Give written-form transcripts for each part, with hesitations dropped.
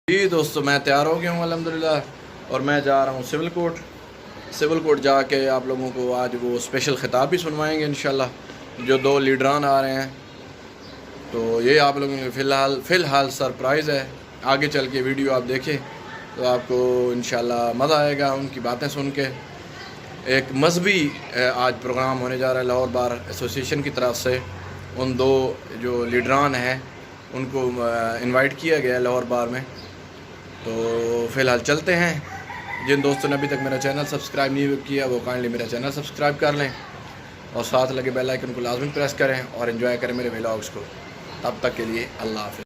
جی دوستو، میں تیار ہو گیا ہوں الحمدللہ، اور میں جا رہا ہوں سول کوٹ جا کے آپ لوگوں کو آج وہ اسپیشل خطاب بھی سنوائیں گے انشاءاللہ، جو 2 لیڈران آ رہے ہیں۔ تو یہ آپ لوگوں کے فی الحال سرپرائز ہے، آگے چل کے ویڈیو آپ دیکھیں تو آپ کو انشاءاللہ مزہ آئے گا ان کی باتیں سن کے۔ ایک مذہبی آج پروگرام ہونے جا رہا ہے لاہور بار ایسوسیشن کی طرف سے، ان 2 جو لیڈران ہیں ان کو انوائٹ کیا گیا ہے لاہور بار میں۔ تو فی الحال چلتے ہیں۔ جن دوستوں نے ابھی تک میرا چینل سبسکرائب نہیں کیا وہ کائنڈلی میرا چینل سبسکرائب کر لیں اور ساتھ لگے بیل آئیکن کو لازمی پریس کریں اور انجوائے کریں میرے ولاگس کو۔ تب تک کے لیے اللہ حافظ۔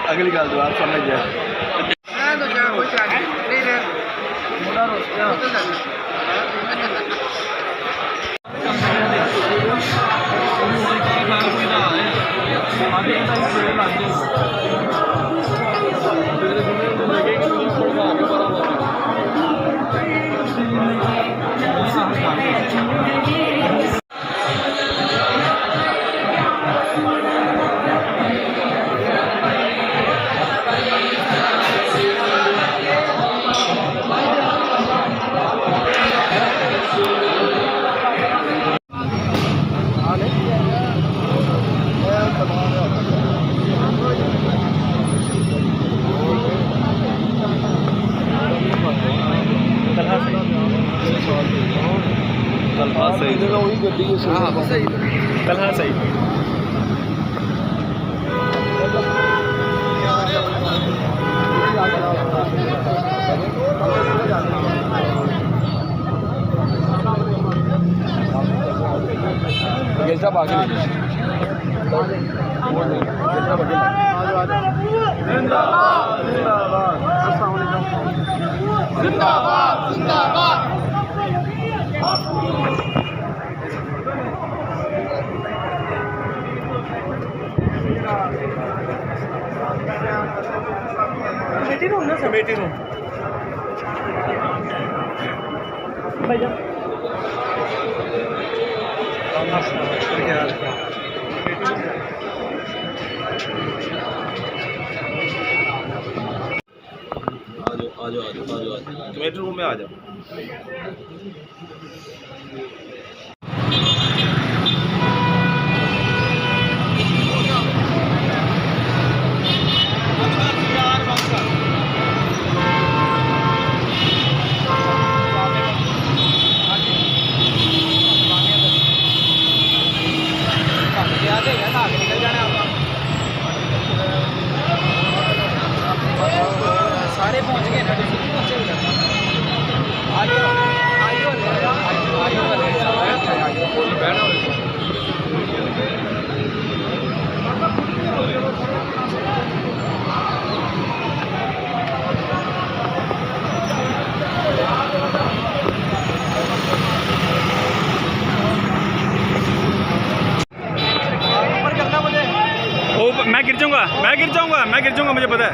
اگلی گل تو آپ سمجھ جائے۔ کمیٹی روم کمیٹی روم میں آ جاؤ۔ سارے پہنچ گئے نا، میں گر جاؤں گا مجھے پتا ہے۔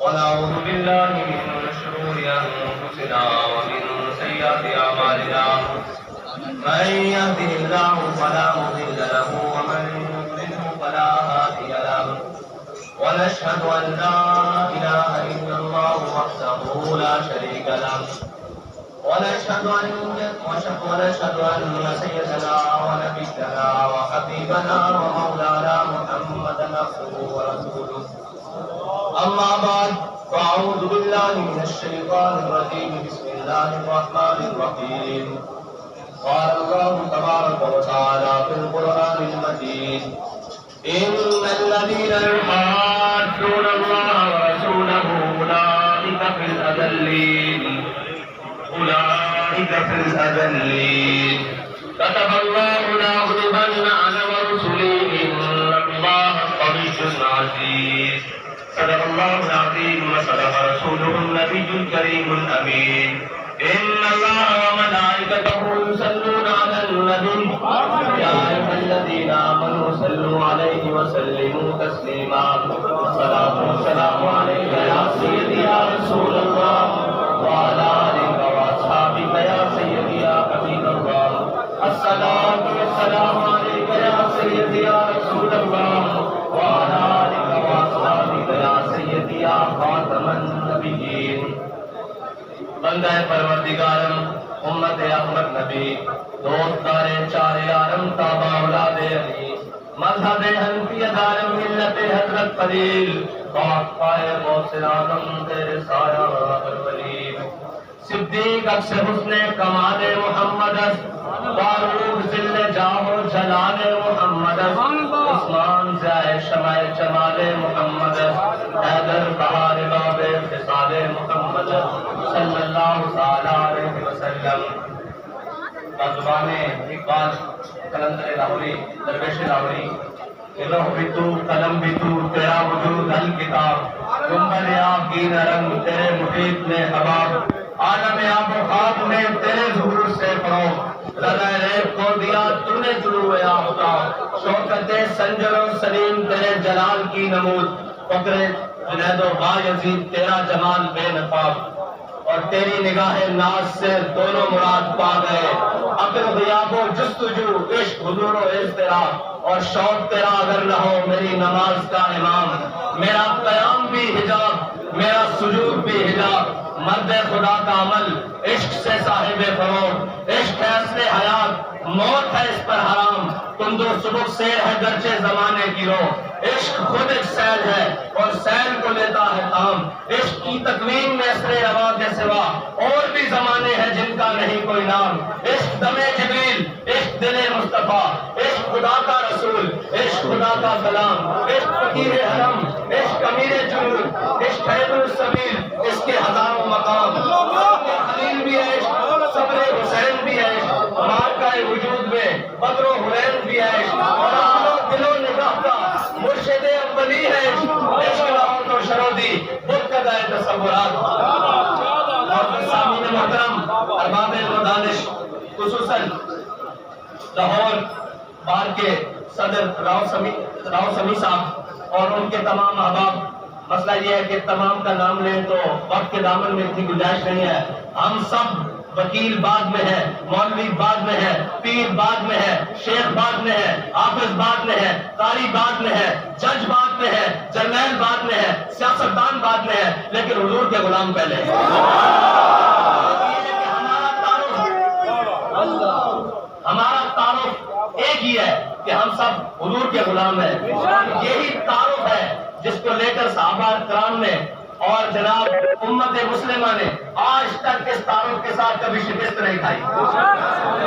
ونعوذ بالله من شرور أنفسنا ومن سيئات أعمالنا من يهده الله فلا مضل له ومن يضلله فلا هادي له ونشهد أن لا إله إلا الله وحده لا شريك له ونشهد أن سيدنا ونبينا وحبيبنا ومولانا محمدا عبده ورسوله أما بعد فأعوذ بالله من الشيطان الرجيم بسم الله الرحمن الرحيم قال الله تبارك وتعالى في القرآن المجيد إن الذين يحادون الله ورسوله أولئك في الأذلين كتب الله لأغلبن أنا ورسلي إن الله قوي عزيز صدق الله العظيم وصدق رسوله النبي الكريم الأمين إن الله وملائكته يصلون على النبي يا أيها الذين آمنوا صلوا عليه وسلموا تسليما الصلاة والسلام عليك يا سيدي يا رسول الله وعلى آلك وأصحابك يا سيدي يا حبيب الله الصلاة والسلام عليك يا سيدي يا رسول الله وعلى آلك وأصحابك يا سيدي يا خاتم النبيين بندہ پروردگارم امت احمد نبی دوستدار چار یارم تابع اولاد علی مذہب حنفیہ دارم ملت حضرت خلیل خواہ محسن اعظم تیرے سایہ ولی صدیق اکس حسن کمال محمد فاروق ذل جاہ و جلال محمد عثمان ضیاء شمع جمال محمد حیدر بہار باب خصال محمد صلی اللہ علیہ وسلم بزبان اقبال قلندر لاہوری درویش لاہوری روح بھی تو قلم بھی تو تیرا وجود الکتاب گنبد آب کی نرم تیرے محیط میں حباب عالم آب و خواب میں تیرے ظہور سے فروغ رضا ریب کو دیا تو نے طلوع آفتاب شوکت سنجر و سلیم تیرے جلال کی نمود فقر جنید و بایزید تیرا جمال بے نقاب اور تیری نگاہ ناز سے دونوں مراد پا گئے عقل غیاب و جستجو عشق حضور و اضطراب اور شوق تیرا اگر نہ ہو میری نماز کا امام میرا قیام بھی حجاب میرا سجود بھی حجاب مرد خدا کا عمل عشق سے صاحب فروغ عشق ہے اصل حیات موت ہے اس پر حرام تم دو سبک سیر ہے گرچہ زمانے کی روح عشق خود ایک سیل ہے اور سیل کو لیتا ہے کام عشق کی تکوین میں اثر روا کے سوا اور بھی زمانے ہیں جن کا نہیں کوئی نام عشق دم جبریل عشق دل مصطفیٰ عشق خدا کا رسول عشق خدا کا کلام عشق فقیر حرم عشق امیر جنود عشق حیدر السبیل اس کے ہزاروں مقام خلیل بھی ہے عشق صبر حسین بھی ہے عشق مارکہ بدر و حنین بھی ہے اور ہم لوگ دل و نگاہ کا مرشد اولی ہے عشق لاہور و شرودی بتکدہ تصورات اور سامعین محترم ارباب علم و دانش خصوصاً لاہور بار کے صدر راؤ سمی صاحب اور ان کے تمام احباب، مسئلہ یہ ہے کہ تمام کا نام لیں تو وقت کے دامن میں اتنی گنجائش نہیں ہے. ہم سب وکیل بعد میں ہے، مولوی بعد میں ہے، پیر بعد میں ہے، شیخ بعد میں ہے، حافظ بعد میں ہے، قاری بعد میں ہے، جج بعد میں ہے، جرنیل بعد میں ہے، سیاستدان بعد میں ہے، لیکن حضور کے غلام پہلے ہیں. ہمارا تعارف ایک ہی ہے کہ ہم سب حضور کے غلام ہیں. یہی تعارف ہے جس کو لے کر صحابہ کرام نے اور جناب امت مسلمہ نے آج تک اس تعارف کے ساتھ کبھی شکست نہیں کھائی.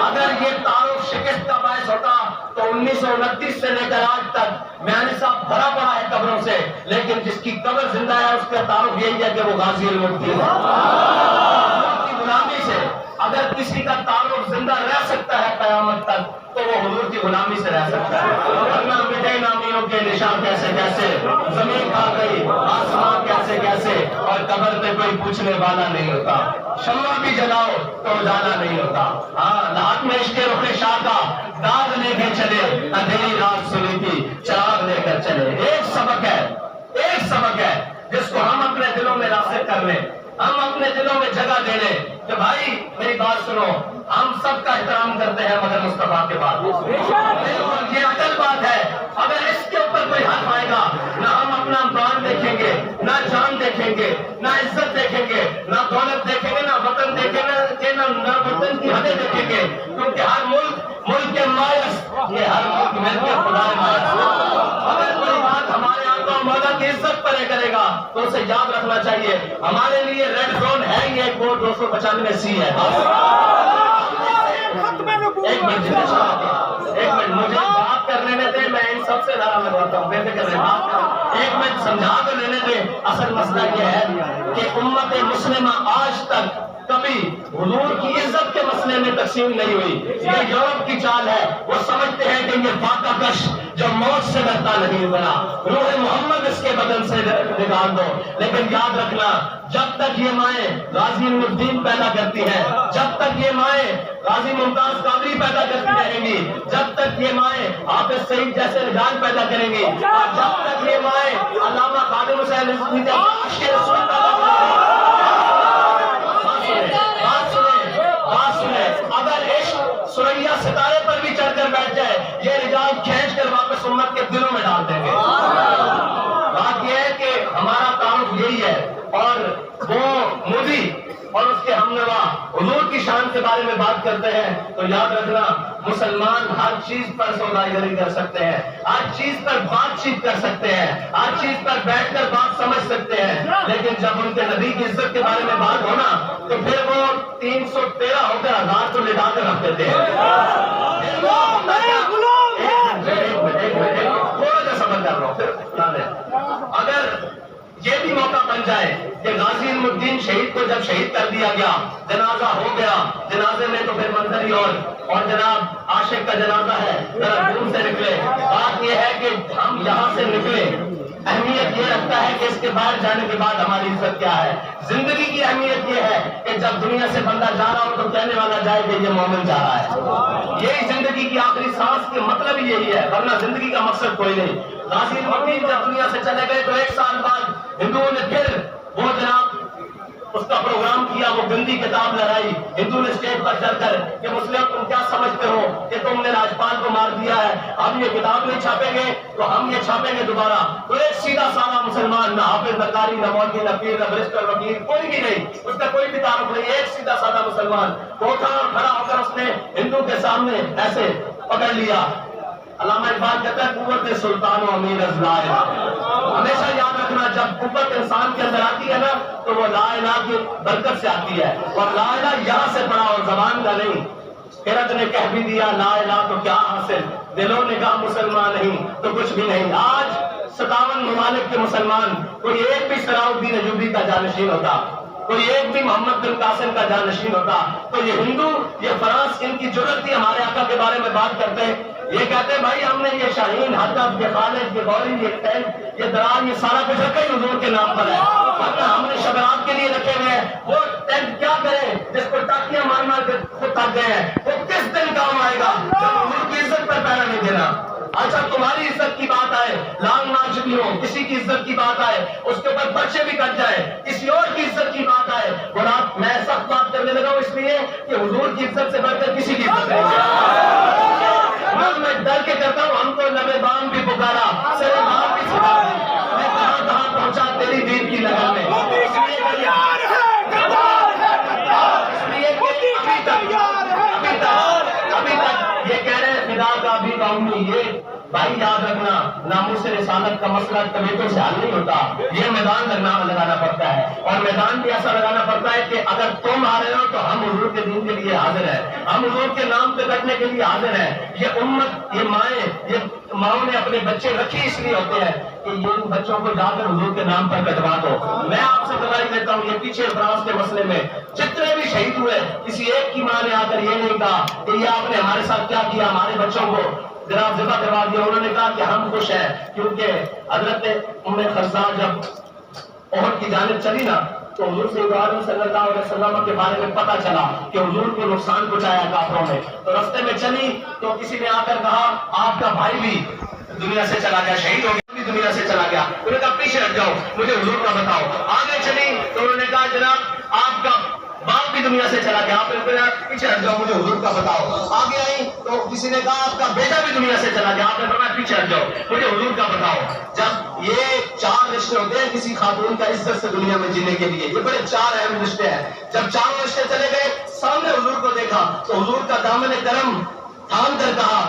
اگر یہ تعارف شکست کا باعث ہوتا تو 1929 سے لے کر آج تک میانی صاحب بھرا پڑا ہے قبروں سے، لیکن جس کی قبر زندہ ہے اس کا تعارف یہی ہے کہ وہ غازی المدین ہے. کی غلامی سے اگر کسی کا تعارف زندہ رہ سکتا ہے قیامت تک تو وہ حضور کی غلامی سے رہ سکتا ہے. ورنہ مٹے نامینوں کے نشان کیسے کیسے، زمین کھا گئی آسمان کیسے کیسے، اور قبر پہ کوئی پوچھنے والا نہیں ہوتا. شمع بھی جلاؤ تو اجالا نہیں ہوتا. ہاں ہاتھ میں عشق رخ شاہ کا داغ لے کے چلے، اندھیری رات سنی تھی چراغ لے کر چلے. ایک سبق ہے جس کو ہم اپنے دلوں میں راسخ کر لیں، ہم اپنے دلوں میں جگہ دے لیں کہ بھائی میری بات سنو، ہم سب کا احترام کرتے ہیں مگر مصطفیٰ کے بعد. یہ اصل بات ہے. اگر اس کے اوپر کوئی ہاتھ آئے گا، نہ ہم اپنا بان دیکھیں گے، نہ جان دیکھیں گے، نہ عزت دیکھیں گے، نہ دولت دیکھیں گے، نہ وطن دیکھیں گے، نہ وطن کی حدیں دیکھیں گے. کیونکہ ہر ملک کے مایس، یہ ہر ملک مل کے خدا مایس. اگر کوئی بات ہمارے آقا و مولا کی عزت پر کرے گا تو اسے یاد رکھنا چاہیے ہمارے لیے ریڈ زون ہے یہ کوڈ 295C ہے. ایک منٹ مجھے بات کر لینے دیں، میں ان سب سے نارا لگواتا ہوں، بے فکر رہیں. ایک منٹ سمجھا تو لینے دیں. اصل مسئلہ یہ ہے کہ امت مسلمہ آج تک کبھی حضور کی عزت کے مسئلے میں تقسیم نہیں ہوئی. یہ یورپ کی چال ہے. وہ سمجھتے ہیں کہ یہ فاتح کش جو موت سے ڈرتا نہیں بنا، روح محمد اس کے بدن سے نکال دو. لیکن یاد رکھنا، جب تک یہ مائیں غازی الدین پیدا کرتی ہیں، جب تک یہ مائیں غازی ممتاز قادری پیدا کرتی رہیں گی، جب تک یہ مائیں حافظ سعید جیسے رجال پیدا کریں گی، اور جب تک یہ مائیں علامہ خادم حسین رضوی کے عاشق رسول پیدا کریں گی. بات سنیں، اگر عشق سریا ستارے پر بھی چڑھ کر بیٹھ جائے، یہ رجال کھینچ کر واپس امت کے دلوں میں ڈال دیں گے. بات یہ ہے کہ ہمارا تعارف یہی ہے. اور وہ مودی اور اس کے ہمنوا حضور کی شان کے بارے میں بات کرتے ہیں تو یاد رکھنا، مسلمان ہر چیز پر سوداگری کر سکتے ہیں، ہر چیز پر بات چیت کر سکتے ہیں، ہر چیز پر بیٹھ کر بات سمجھ سکتے ہیں، لیکن جب ان کے نبی کی عزت کے بارے میں بات ہونا تو پھر وہ 313 ہو کر 1000 کو لٹا کر رکھ دیتے ہیں. تھوڑا سا سمجھ کر رہا ہوں پھر. اگر یہ بھی موقع بن جائے کہ غازی الدین شہید کو جب شہید کر دیا گیا، جنازہ ہو گیا، جنازے میں تو پھر منظر ہی اور جناب عاشق کا جنازہ ہے، ذرا دور سے نکلے. بات یہ ہے کہ ہم یہاں سے نکلے، اہمیت یہ رکھتا ہے کہ اس کے باہر جانے کے بعد ہماری عزت کیا ہے. زندگی کی اہمیت یہ ہے کہ جب دنیا سے بندہ جا رہا ہو تو کہنے والا جائے کہ یہ مومن جا رہا ہے. یہی زندگی کی آخری سانس کے مطلب ہی یہی ہے، ورنہ زندگی کا مقصد کوئی نہیں. غازی الدین جب دنیا سے چلے گئے تو 1 سال بعد ہندوؤں نے پھر وہ جناب اس کا پروگرام کیا، وہ گندی کتاب لہرائی. ہندو نے اسٹیج پر چل کر کہ مسلم تم کیا سمجھتے ہو کہ تم نے راجپال کو مار دیا ہے، ہم یہ کتاب نہیں چھاپیں گے تو ہم یہ چھاپیں گے دوبارہ. تو ایک سیدھا سادہ مسلمان، نہ حافظ، نہ قاری، نہ مولوی، نہ پیر، نہ برسٹر، وکیل، کوئی بھی نہیں، اس کا کوئی بھی تعارف نہیں. ایک سیدھا سادہ مسلمان اٹھا اور کھڑا ہو کر اس نے ہندو کے سامنے ایسے پکڑ لیا. علامہ اقبال کہتا ہے قوت سلطان و امیر از لا الہ. ہمیشہ یاد رکھنا، جب قوت انسان کے اندر آتی ہے نا تو وہ لا الہ کی برکت سے آتی ہے، اور لا الہ یہاں سے پڑا اور زبان کا نہیں. خیرت نے کہہ بھی دیا لا الہ تو کیا حاصل، دلوں نے کہا مسلمان نہیں تو کچھ بھی نہیں. آج 57 ممالک کے مسلمان کوئی ایک بھی صلاح الدین ایوبی کا جانشین ہوتا، کوئی ایک بھی محمد بن قاسم کا جانشین ہوتا تو یہ ہندو، یہ فرانس، ان کی ضرورت تھی ہمارے آقا کے بارے میں بات کرتے ہیں. یہ کہتے ہیں بھائی ہم نے یہ شاہین، حدب، یہ خالد، یہ غوری، یہ ٹینٹ، یہ درار، یہ سارا کچھ رکھا ہی حضور کے نام پر ہے. ورنہ ہم نے شبرات کے لیے رکھے ہوئے ہیں. وہ ٹینٹ کیا کرے جس کو ٹاکیاں مار مار کے خود تھک گئے ہیں؟ وہ کس دن کام آئے گا جب حضور کی عزت پر پیرا نہیں دینا. اچھا تمہاری عزت کی بات آئے، لانگ مارچ بھی ہو، کسی کی عزت کی بات آئے، اس کے اوپر پرچے بھی کٹ جائے، کسی اور کی عزت کی بات آئے، گلاب میں سخت بات کرنے لگا ہوں اس لیے کہ حضور کی عزت سے بڑھ کر کسی کی عزت نہیں ہے. میں ڈر کے کرتا ہوں، ہم کو نبے بام بھی پکارا، سرے بام بھی سکھا دی، میں کہاں کہاں پہنچا تیری دین کی لگن میں. اس لیے کہ ابھی تک یہ کہہ رہے ہیں فدا کا بھی باؤنی. یہ بھائی یاد رکھنا، ناموس رسالت کا مسئلہ کمیٹوں سے حل نہیں ہوتا، یہ میدان لگانا پڑتا ہے. اور میدان بھی ایسا لگانا پڑتا ہے کہ اگر تم آ رہے ہو تو ہم حضور کے دین کے لیے حاضر ہیں، ہم حضور کے نام پہ کرنے کے لیے حاضر ہیں. یہ امت، یہ مائیں، یہ ماؤں نے اپنے بچے رکھے اس لیے ہوتے ہیں کہ یہ ان بچوں کو جا کر حضور کے نام پر کٹوا دو. میں آپ سے گواہی دیتا ہوں، یہ پیچھے فرانس کے مسئلے میں جتنے بھی شہید ہوئے، کسی ایک کی ماں نے آ کر یہ نہیں کہا کہ یہ آپ نے ہمارے ساتھ کیا کیا، ہمارے بچوں کو جناب ذبح کروا دیا. انہوں نے کہا کہ ہم خوش ہیں کیونکہ حضرت ام خرزا جب احد کی جانب چلی نا تو حضور صلی اللہ علیہ وسلم کے بارے میں پتا چلا کہ حضور کو نقصان پہنچایا کافروں نے. تو رستے میں چلی تو کسی نے آ کر کہا آپ کا بھائی بھی دنیا سے چلا گیا، شہید ہو گیا، بھی دنیا سے چلا گیا. انہوں نے کہا پیچھے ہٹ جاؤ، مجھے حضور کا بتاؤ. آگے چلی تو انہوں نے کہا جناب آپ کا باپ بھی دنیا سے چلا گیا. آپ نے کہا پیچھے ہٹ جاؤ، مجھے حضور کا بتاؤ. آگے آئی تو کسی نے کہا آپ کا بیٹا بھی دنیا سے چلا گیا. آپ نے فرمایا پیچھے ہٹ جاؤ، مجھے حضور کا بتاؤ. جب یہ چار رشتے ہوتے ہیں کسی خاتون کا عزت سے دنیا میں جینے کے لیے، یہ بڑے چار اہم رشتے ہیں. جب چاروں رشتے چلے گئے، سامنے حضور کو دیکھا تو حضور کا دامن کرم تھام کر کہا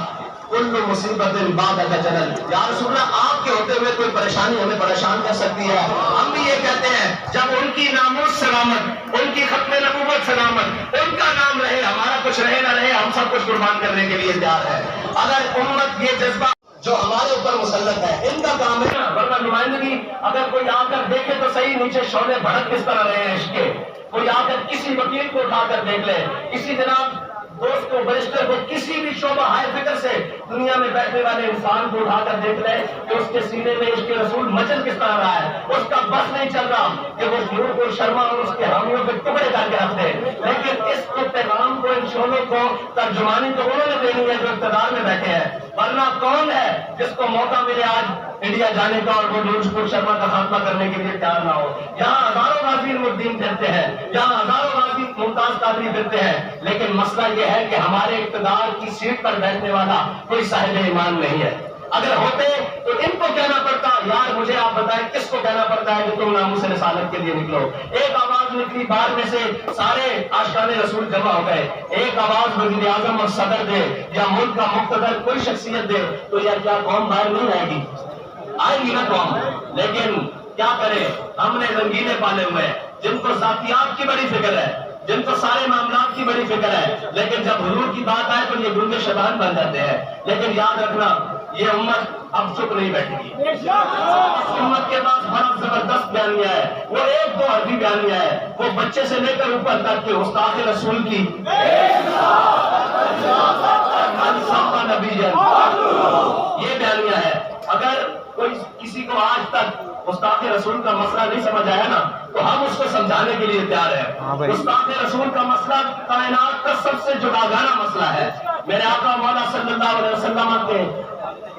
کل مصیبت بعد اجل. یا رسول اللہ آپ کے ہوتے ہوئے کوئی پریشانی ہمیں پریشان کر سکتی ہے. ہم بھی یہ کہتے ہیں جب ان کی ناموس سلامت، ان کی ختم نبوت سلامت، ان کا نام رہے، ہمارا کچھ رہے نہ رہے، ہم سب کچھ قربان کرنے کے لیے تیار ہے. اگر امت یہ جذبہ جو ہمارے اوپر مسلط ہے ان کا کام ہے نا، ورنہ نمائندگی اگر کوئی آ کر دیکھے تو صحیح نیچے شعلے بھڑک کس طرح رہے ہیں عشق کے. کوئی آ کر کسی وکیل کو اٹھا کر دیکھ لے، کسی جناب دوست کو، برسٹر کو، کسی بھی شعبہ ہائے فکر سے دنیا میں بیٹھنے والے انسان کو اٹھا کر دیکھ لے کہ اس کے سینے میں عشق رسول مچل کس طرح رہا ہے. اس کا بس نہیں چل رہا کہ وہ نور کو شرما اور اس کے حامیوں پہ ٹکڑے کر کے رکھ دے. لیکن اس کے پیغام کو، ان شعلوں کو ترجمانی تو انہوں نے دینی ہے جو اقتدار میں بیٹھے ہیں. ورنہ کون ہے جس کو موقع ملے آج انڈیا جانے کا اور وہ نور شرما کا خاتمہ کرنے کے لیے تیار نہ ہو؟ یہاں ہزاروں غازی نورالدین پھرتے ہیں، یہاں ہزاروں غازی ممتاز قادری پھرتے ہیں، لیکن مسئلہ یہ ہے کہ ہمارے اقتدار کی سیٹ پر بیٹھنے والا کوئی صاحب ایمان نہیں ہے. اگر ہوتے تو ان کو کہنا پڑتا یار مجھے آپ بتائیں کس کو کہنا پڑتا ہے کہ تم ناموس رسالت کے لیے نکلو. ایک آواز نکلی بار میں سے سارے عاشقان رسول جمع ہو گئے. ایک آواز وزیر اعظم اور صدر دے یا ملک کا مقتدر کوئی شخصیت دے تو یار کیا قوم باہر نہیں آئے گی؟ آئے گی نا قوم. لیکن کیا کرے، ہم نے رنگینے پالے ہوئے ہیں جن کو ذاتیات کی بڑی فکر ہے، جن کو سارے معاملات کی بڑی فکر ہے، لیکن جب حضور کی بات آئے تو یہ گنگے شبان بن جاتے ہیں. لیکن یاد رکھنا یہ امت اب چپ نہیں بیٹھے گی. اس امت کے پاس بڑا زبردست بیانیہ ہے، وہ ایک دو عربی بیانیہ ہے، وہ بچے سے لے کر اوپر تک کے استاد رسول کی یہ بیانیہ ہے. اگر کوئی کسی کو آج تک استاد رسول کا مسئلہ نہیں سمجھ آیا نا تو ہم اس کو سمجھانے کے لیے تیار ہیں. استاد رسول کا مسئلہ کائنات کا سب سے جداگانہ مسئلہ ہے. میرے آقا مولا صلی اللہ علیہ وسلم کے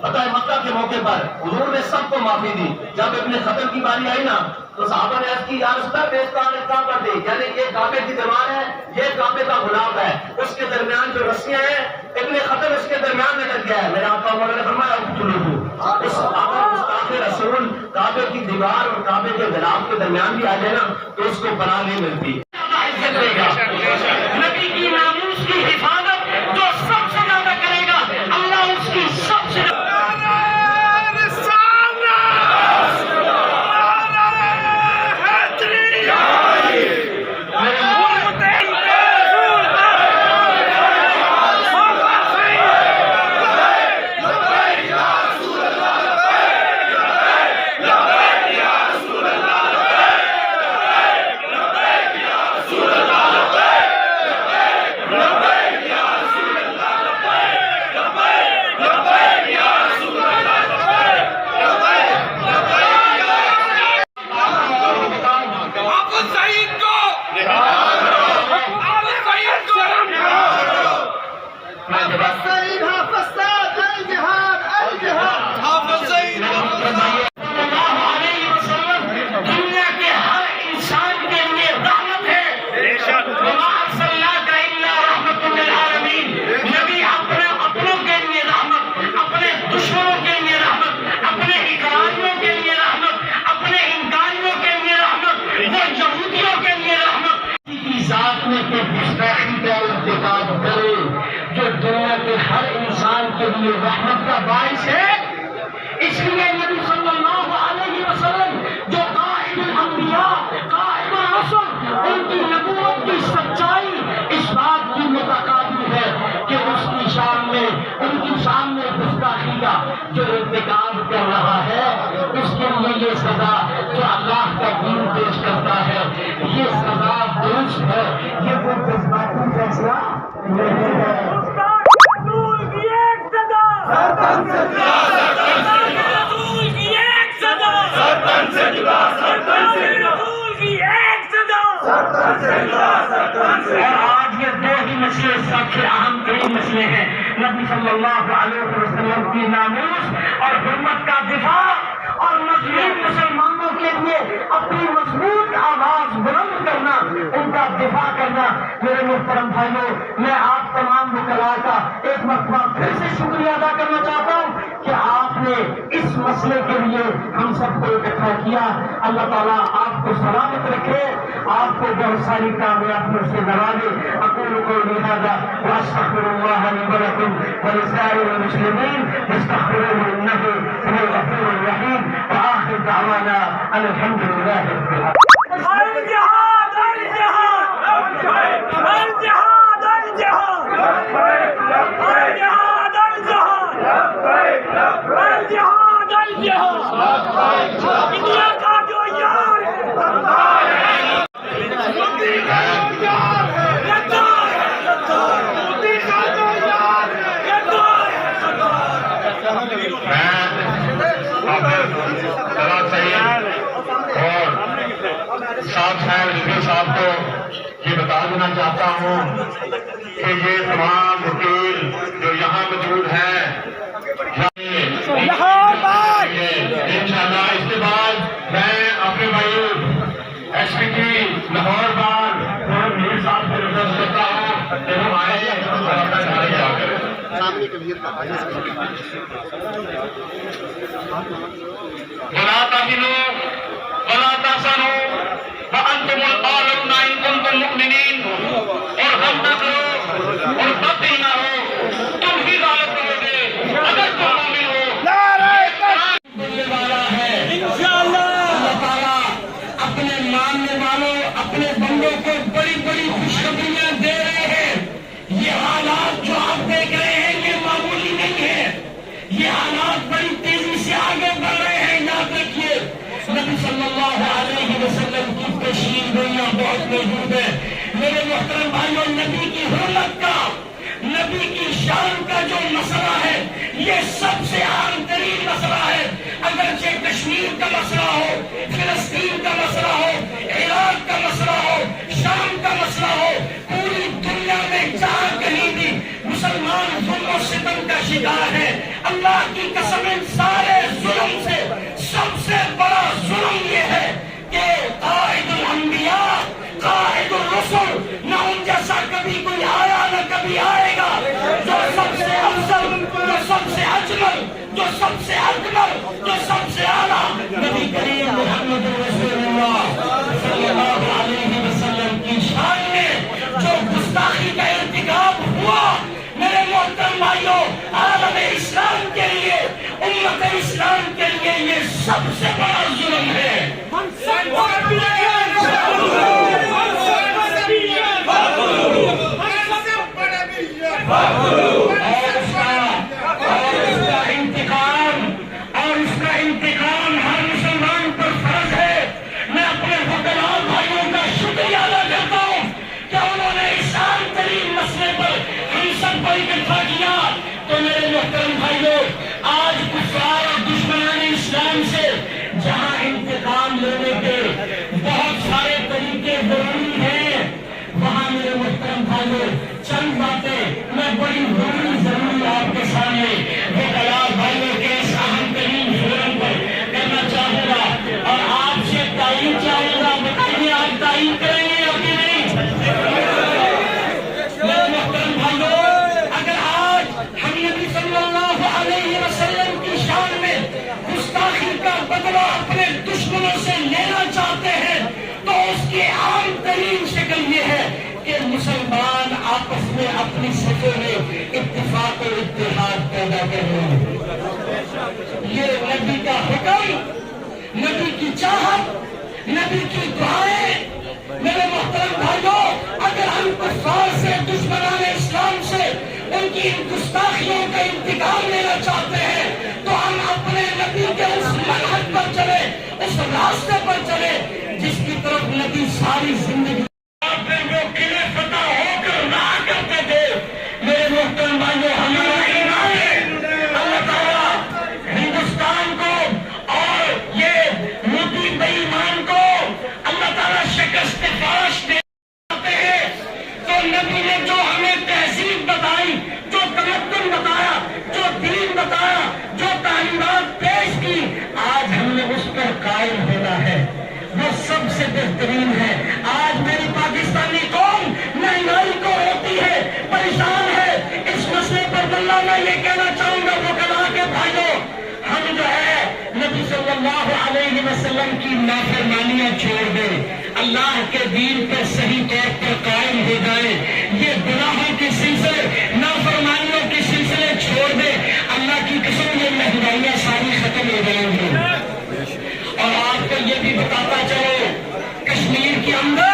فتح مکہ کے موقع پر حضور نے سب کو معافی دی. جب ابن خطر کی باری آئی نا تو صحابہ نے عرض کی یا رسول اللہ بیزدار کعبہ دے، یعنی یہ کعبے کی دیوار ہے، یہ کعبے کا غلاف ہے، اس کے درمیان جو رسیاں ہیں ابن خطر اس کے درمیان لٹک گیا ہے. میرے آقا مولا نے فرمایا اس استاد رسول کعبے کی دیوار اور کعبے کے غلاف کے درمیان بھی آ جائے نا تو اس کو پناہ نہیں ملتی. نبی کی ناموس کی حفاظت جو سب سے زیادہ کرے گا اللہ اس کی سب سے لیے رحمت کا باعث ہے. اس لیے نبی صلی اللہ علیہ وسلم جو قائد الانبیاء قائد الرسل ان کی نبوت کی سچائی اس بات کی متقابل ہے کہ اس کی شان میں ان کی شان میں گستاخی کا جو ارتکاب کر رہا ہے اس کے لیے یہ سزا جو اللہ کا دین پیش کرتا ہے یہ سزا درست ہے. یہ کوئی جذباتی فیصلہ نہیں ہے. اور آج یہ دو ہی مسئلے سب سے اہم ترین مسئلے ہیں. نبی صلی اللہ علیہ وسلم کی ناموس اور حرمت کا دفاع اور مظلوم مسلمانوں کے لیے اپنی مضبوط آواز بلند کرنا ان کا دفاع کرنا. میرے محترم بھائیوں میں آپ تمام وکلاء کا ایک مرتبہ پھر سے شکریہ ادا کرنا چاہتا ہوں کہ آپ نے اس مسئلے کے لیے ہم سب کو اکٹھا کیا. اللہ تعالیٰ آپ کو سلامت رکھے آپ کو بہت ساری کامیابیوں سے نوازے. اقول قولی ھذا واستغفر اللہ لی ولکم ولسائر المسلمین فاستغفروہ انہ هو الغفور الرحیم وآخر دعوانا ان الحمد للہ رب العالمین. الجہاد الجہاد الجہاد الجہاد الجہاد الجہاد الجہاد انڈیا کا جو یار ہے مودی کا جو یار ہے مودی کا جو یار صاحب کو یہ بتا دینا چاہتا ہوں کہ یہ تمام وکیل جو یہاں موجود ہیں انشاءاللہ اس کے بعد میں اپنے بھائی ایس پی کی لاہور بار میر صاحب سے ریکویسٹ کرتا ہوں کہ ہم آئے جا کر ولا تهنوا ولا تحزنوا وانتم الاعلون ان كنتم مؤمنين. اور غم نہ کرو اور غمگین نہ ہو تم ہی غالب رہو گے اگر تم مومن ہو. بولنے والا ہے انشاءاللہ. اللہ تعالیٰ اپنے ماننے والوں اپنے بندوں کو بڑی بڑی خوشخبریاں دے رہے ہیں. یہ حالات جو آپ دیکھ رہے ہیں یہ معمولی نہیں ہے. یہ حالات بڑی تیزی سے آگے بڑھ رہے ہیں. یاد رکھیے نبی صلی اللہ علیہ وسلم کی پیشین گوئیاں بہت موجود ہیں. میرے محترم بھائیوں نبی کی حرمت کا نبی کی شان کا جو مسئلہ ہے یہ سب سے اہم ترین مسئلہ ہے. اگرچہ کشمیر کا مسئلہ ہو فلسطین کا مسئلہ ہو عراق کا مسئلہ ہو شام کا مسئلہ ہو پوری دنیا میں جہاں کہیں بھی مسلمان ظلم و ستم کا شکار ہے. اللہ کی قسم ان سارے ظلم سے سب سے بڑا ظلم یہ ہے کہ قائد الانبیاء قائد الرسل نہ ان جیسا کبھی کوئی آیا نہ کبھی آئے گا. جو سب سے افضل جو سب سے اجمل جو سب سے اکمل جو سب سے اعلیٰ نبی کریم محمد رسول اللہ صلی اللہ علیہ وسلم کی شان میں جو گستاخی کا ارتکاب ہوا میرے محترم بھائیوں عالم اسلام کے لیے امت اسلام کے لیے یہ سب سے بڑا ظلم ہے. اور اس کا انتقام ہر مسلمان پر فرض ہے. میں اپنے وکلاء بھائیوں کا شکریہ ادا کرتا ہوں کہ انہوں نے اس عام ترین مسئلے پر ہم سب کو اکٹھا کیا. تو میرے محترم بھائیوں آج کفار اور دشمنان اسلام سے جہاں انتقام لینے کے بہت سارے طریقے ضروری ہیں وہاں میرے محترم بھائیوں چند باتیں میں بڑی ضروری آپ کے سامنے وکلاء بھائیوں کے اس اہم ترین فورم پر کرنا چاہوں گا اور آپ سے تعین چاہوں گا. بتائیے آپ تعین کریں گے یا کہ نہیں؟ میرے محترم بھائیوں اگر آج ہم نبی صلی اللہ علیہ وسلم کی شان میں گستاخی کا بدلہ اپنے دشمنوں سے لینا چاہتے ہیں تو اس کی عام ترین شکل یہ ہے کہ مسلمان آپس میں اپنی صفوں میں اتفاق و اتحاد پیدا چاہت، نبی کی دعائیں. میرے محترم بھائیوں، اگر ہم کفار سے، دشمنان اسلام سے ان کی ان گستاخیوں کا انتقام لینا چاہتے ہیں تو ہم اپنے نبی کے اس منہج پر چلے، اس راستے پر چلے جس کی طرف نبی ساری زندگی وہ قلعے فتح ہو کر رہا کرتے تھے. میرے محترم بھائیوں، ہمارا ایمان ہے اللہ تعالیٰ ہندوستان کو اور یہ مودی بے ایمان کو اللہ تعالیٰ شکست فاش دیتے ہیں. تو نبی نے جو ہمیں تہذیب بتائی، جو تمدن بتایا، جو دین بتایا، جو تعلیمات پیش کی، آج ہم نے اس پر قائم ہونا ہے. وہ سب سے بہترین ہے. آج میری پاکستانی قوم مہنگائی کو ہوتی ہے، پریشان ہے. اس مسئلے پر واللہ میں یہ کہنا چاہوں گا وکلاء کے بھائیوں، ہم جو ہے نبی صلی اللہ علیہ وسلم کی نافرمانیاں چھوڑ دیں، اللہ کے دین پر صحیح طور پر قائم ہو جائیں. یہ گناہوں کے سلسلے، نافرمانیوں کے سلسلے چھوڑ دیں. اللہ کی قسم یہ مہنگائیاں ساری ختم ہو جائیں گی. اور آپ کو یہ بھی بتاتا چلو، کشمیر کے اندر